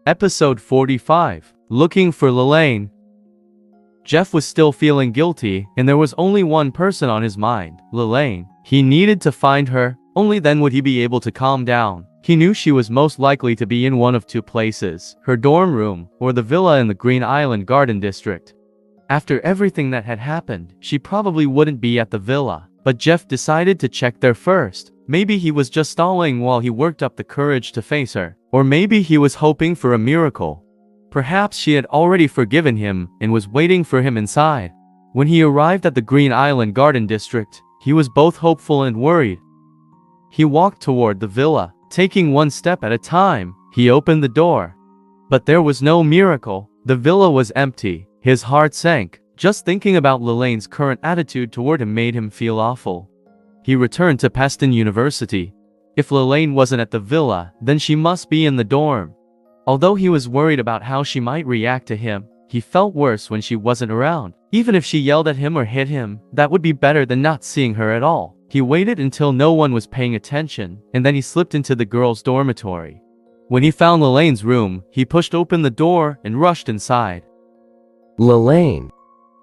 Episode 45. Looking for Lalaine. Jeff was still feeling guilty, and there was only one person on his mind, Lalaine. He needed to find her, only then would he be able to calm down. He knew she was most likely to be in one of two places, her dorm room, or the villa in the Green Island Garden District. After everything that had happened, she probably wouldn't be at the villa, but Jeff decided to check there first. Maybe he was just stalling while he worked up the courage to face her, or maybe he was hoping for a miracle. Perhaps she had already forgiven him and was waiting for him inside. When he arrived at the Green Island Garden District, he was both hopeful and worried. He walked toward the villa, taking one step at a time. He opened the door. But there was no miracle. The villa was empty. His heart sank. Just thinking about Lalaine's current attitude toward him made him feel awful. He returned to Peston University. If Lalaine wasn't at the villa, then she must be in the dorm. Although he was worried about how she might react to him, he felt worse when she wasn't around. Even if she yelled at him or hit him, that would be better than not seeing her at all. He waited until no one was paying attention, and then he slipped into the girls' dormitory. When he found Lalaine's room, he pushed open the door and rushed inside. Lalaine.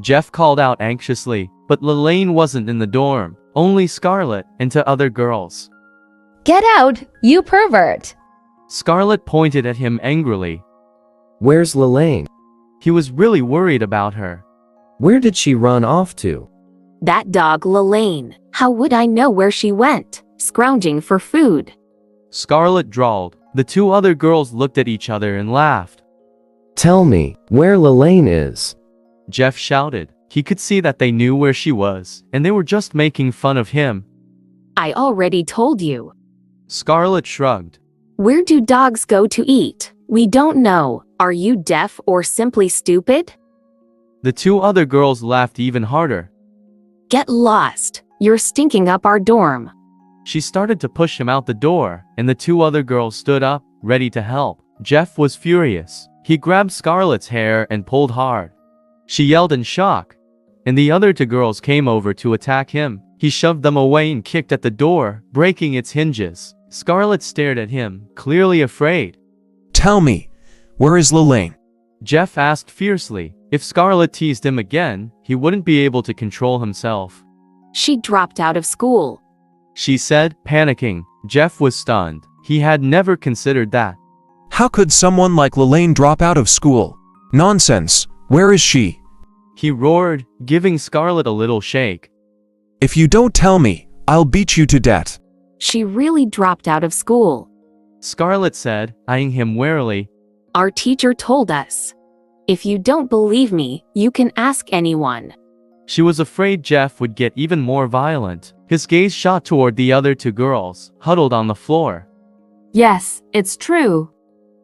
Jeff called out anxiously, but Lalaine wasn't in the dorm, only Scarlett and two other girls. Get out, you pervert! Scarlett pointed at him angrily. Where's Lalaine? He was really worried about her. Where did she run off to? That dog Lalaine. How would I know where she went? Scrounging for food. Scarlett drawled. The two other girls looked at each other and laughed. Tell me, where Lalaine is. Jeff shouted. He could see that they knew where she was, and they were just making fun of him. I already told you. Scarlett shrugged. Where do dogs go to eat? We don't know. Are you deaf or simply stupid? The two other girls laughed even harder. Get lost. You're stinking up our dorm. She started to push him out the door, and the two other girls stood up, ready to help. Jeff was furious. He grabbed Scarlett's hair and pulled hard. She yelled in shock, and the other two girls came over to attack him. He shoved them away and kicked at the door, breaking its hinges. Scarlett stared at him, clearly afraid. Tell me, where is Lalaine? Jeff asked fiercely. If Scarlett teased him again, he wouldn't be able to control himself. She dropped out of school, she said, panicking. Jeff was stunned. He had never considered that. How could someone like Lalaine drop out of school? Nonsense. Where is she? He roared, giving Scarlett a little shake. If you don't tell me, I'll beat you to death. She really dropped out of school, Scarlett said, eyeing him warily. Our teacher told us. If you don't believe me, you can ask anyone. She was afraid Jeff would get even more violent. His gaze shot toward the other two girls, huddled on the floor. Yes, it's true.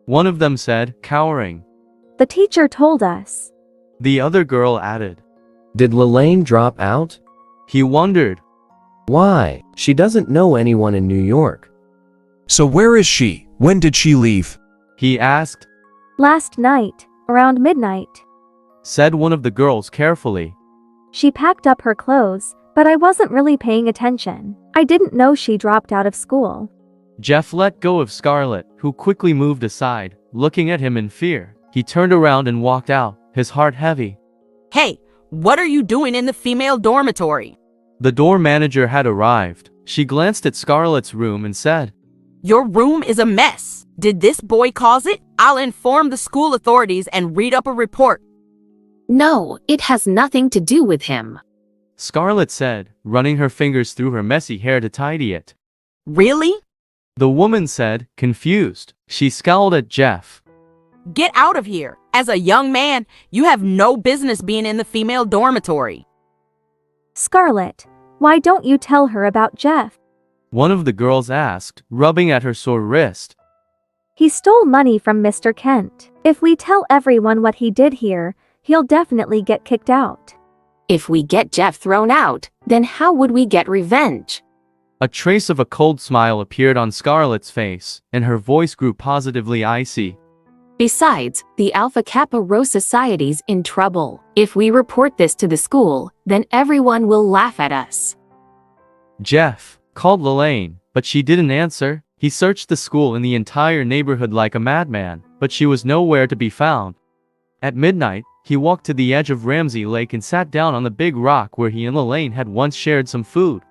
One of them said, cowering. The teacher told us. The other girl added. Did Lalaine drop out? He wondered. Why? She doesn't know anyone in New York. So where is she? When did she leave? He asked. Last night, around midnight. Said one of the girls carefully. She packed up her clothes, but I wasn't really paying attention. I didn't know she dropped out of school. Jeff let go of Scarlett, who quickly moved aside, looking at him in fear. He turned around and walked out, his heart heavy. Hey, what are you doing in the female dormitory? The door manager had arrived. She glanced at Scarlett's room and said, Your room is a mess. Did this boy cause it? I'll inform the school authorities and read up a report. No, it has nothing to do with him. Scarlett said, running her fingers through her messy hair to tidy it. Really? The woman said, confused. She scowled at Jeff. Get out of here. As a young man, you have no business being in the female dormitory. Scarlett, why don't you tell her about Jeff? One of the girls asked, rubbing at her sore wrist. He stole money from Mr. Kent. If we tell everyone what he did here, he'll definitely get kicked out. If we get Jeff thrown out, then how would we get revenge? A trace of a cold smile appeared on Scarlett's face, and her voice grew positively icy. Besides, the Alpha Kappa Rho Society's in trouble. If we report this to the school, then everyone will laugh at us. Jeff called Lalaine, but she didn't answer. He searched the school and the entire neighborhood like a madman, but she was nowhere to be found. At midnight, he walked to the edge of Ramsey Lake and sat down on the big rock where he and Lalaine had once shared some food.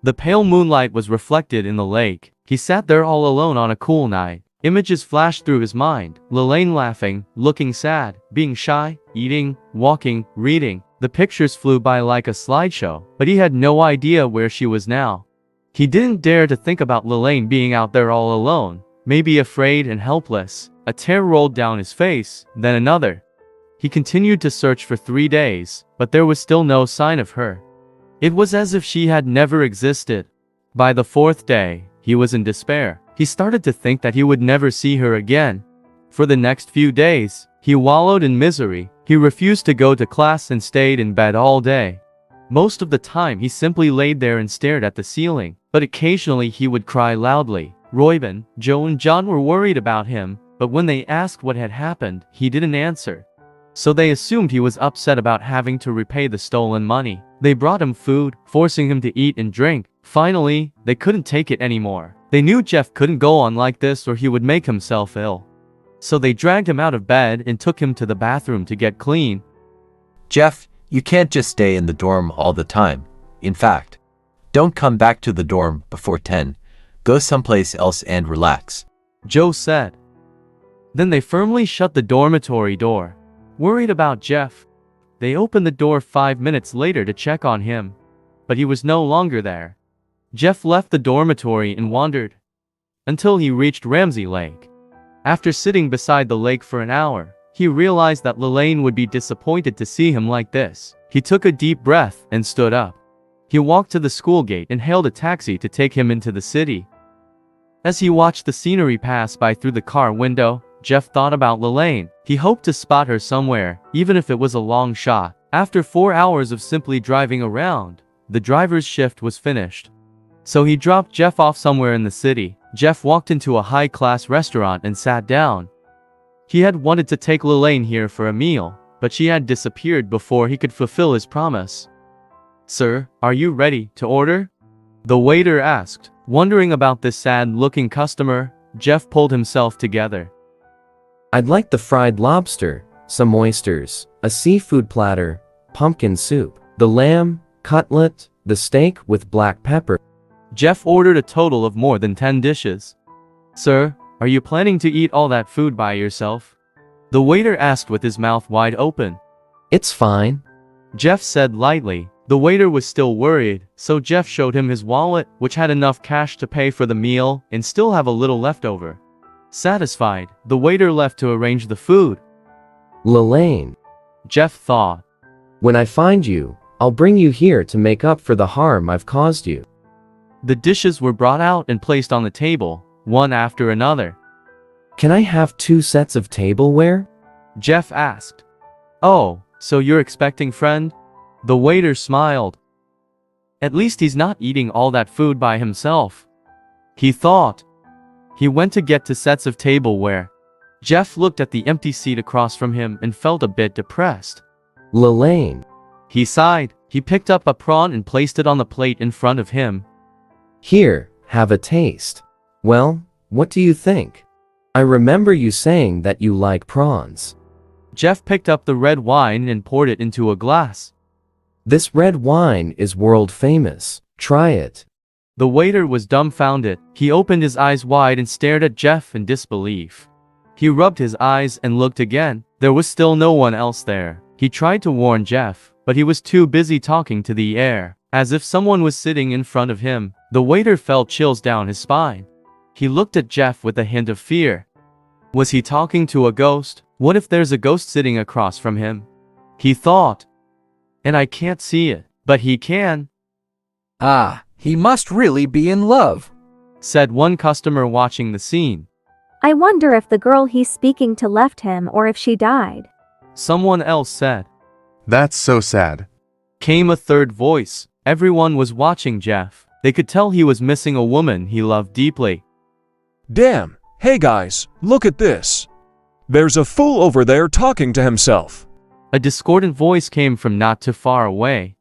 The pale moonlight was reflected in the lake. He sat there all alone on a cool night. Images flashed through his mind. Lalaine laughing, looking sad, being shy, eating, walking, reading. The pictures flew by like a slideshow, but he had no idea where she was now. He didn't dare to think about Lalaine being out there all alone, maybe afraid and helpless. A tear rolled down his face, then another. He continued to search for 3 days, but there was still no sign of her. It was as if she had never existed. By the 4th day, he was in despair. He started to think that he would never see her again. For the next few days, he wallowed in misery. He refused to go to class and stayed in bed all day. Most of the time he simply laid there and stared at the ceiling, but occasionally he would cry loudly. Reuben, Joe and John were worried about him, but when they asked what had happened, he didn't answer. So they assumed he was upset about having to repay the stolen money. They brought him food, forcing him to eat and drink. Finally, they couldn't take it anymore. They knew Jeff couldn't go on like this or he would make himself ill. So they dragged him out of bed and took him to the bathroom to get clean. Jeff, you can't just stay in the dorm all the time. In fact, don't come back to the dorm before 10. Go someplace else and relax, Joe said. Then they firmly shut the dormitory door. Worried about Jeff, they opened the door 5 minutes later to check on him, but he was no longer there. Jeff left the dormitory and wandered until he reached Ramsey Lake. After sitting beside the lake for an hour, he realized that Lalaine would be disappointed to see him like this. He took a deep breath and stood up. He walked to the school gate and hailed a taxi to take him into the city. As he watched the scenery pass by through the car window, Jeff thought about Lalaine. He hoped to spot her somewhere, even if it was a long shot. After 4 hours of simply driving around, the driver's shift was finished. So he dropped Jeff off somewhere in the city. Jeff walked into a high-class restaurant and sat down. He had wanted to take Lalaine here for a meal, but she had disappeared before he could fulfill his promise. "Sir, are you ready to order?" the waiter asked. Wondering about this sad-looking customer, Jeff pulled himself together. I'd like the fried lobster, some oysters, a seafood platter, pumpkin soup, the lamb, cutlet, the steak with black pepper. Jeff ordered a total of more than 10 dishes. "Sir, are you planning to eat all that food by yourself?" the waiter asked with his mouth wide open. It's fine, Jeff said lightly. The waiter was still worried, so Jeff showed him his wallet, which had enough cash to pay for the meal and still have a little left over. Satisfied, the waiter left to arrange the food. Lalaine. Jeff thought. When I find you, I'll bring you here to make up for the harm I've caused you. The dishes were brought out and placed on the table, one after another. Can I have 2 sets of tableware? Jeff asked. "Oh, so you're expecting friend?" The waiter smiled. At least he's not eating all that food by himself, he thought. He went to get 2 sets of tableware. Jeff looked at the empty seat across from him and felt a bit depressed. Lalaine. He sighed. He picked up a prawn and placed it on the plate in front of him. Here, have a taste. Well, what do you think? I remember you saying that you like prawns. Jeff picked up the red wine and poured it into a glass. This red wine is world famous. Try it. The waiter was dumbfounded. He opened his eyes wide and stared at Jeff in disbelief. He rubbed his eyes and looked again. There was still no one else there. He tried to warn Jeff, but he was too busy talking to the air, as if someone was sitting in front of him. The waiter felt chills down his spine. He looked at Jeff with a hint of fear. Was he talking to a ghost? What if there's a ghost sitting across from him? He thought. And I can't see it, but he can. "Ah, he must really be in love," said one customer watching the scene. I wonder if the girl he's speaking to left him or if she died. Someone else said. That's so sad. Came a third voice. Everyone was watching Jeff. They could tell he was missing a woman he loved deeply. Damn, hey guys, look at this. There's a fool over there talking to himself. A discordant voice came from not too far away.